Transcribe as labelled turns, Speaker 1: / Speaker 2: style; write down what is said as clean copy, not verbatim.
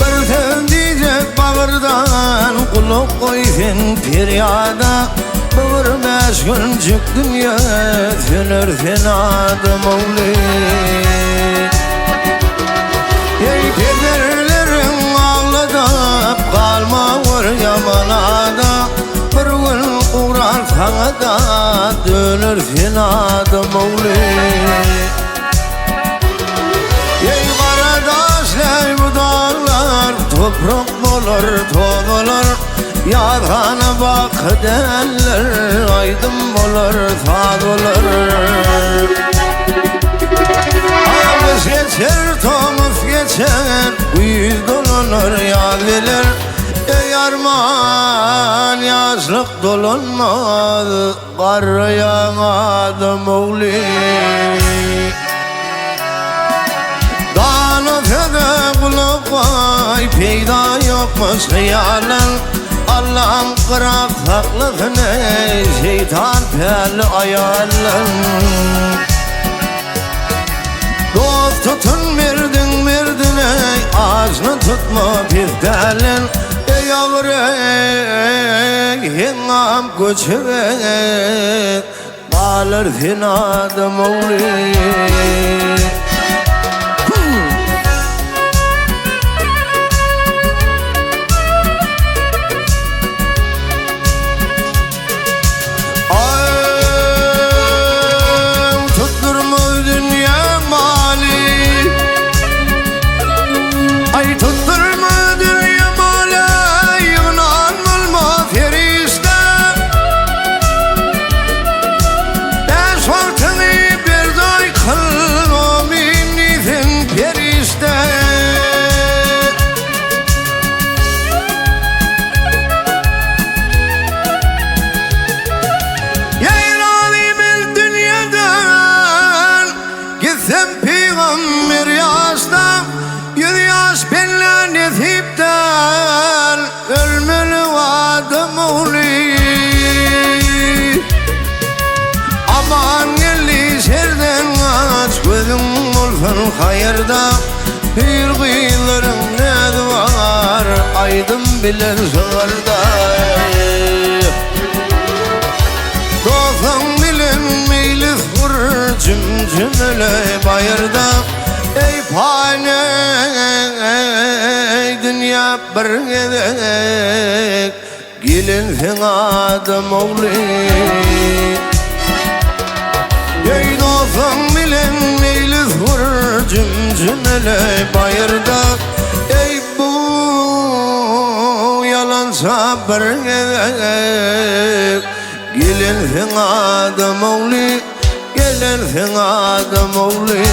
Speaker 1: Bir sevdicek bağırdan kulak koysun feryada. Bir meşgulcük dünya tünür fenadı Mevli. Ey pederlerin ağladıp kalma var yamanada. Bir gün uğrar sana da dönür fenadı Mevli. Ey kardeşler bu dağlar toprak olur toğulur. Yarana bak derler aydın olur sağ olur. Ağız geçer tomuz geçer uyuz dolunur yaz gelir. Ey arman yazlık dolunmaz kar yağmadı Mevli. Dağın ötede kulak vay peyda yokmuş hıyalın. Allah'ın kırak haklığını şeytan pel ayarlan. Dost tutun verdin ağzını tutma piftelin. Ey yavrum hingam göçüver kalır finadı Mevli. Sen peygamber yaşta yürüyüş benle nesipten ölmeli adım Mevli. Aman geldi serden aç gözüm olsun hayırda. Bir kıyıların ne var aydın bilen sığırda. Dostum bilen meylis vurur cümcümele bayırda. Ey fani dünya bir gedek gelin sen adı Mevli. Ey dostum bilen meylis vurur cümcümele bayırda. Ey bu yalan sabır gedek gelin sen adı Mevli. Gelin sen adı Mevli.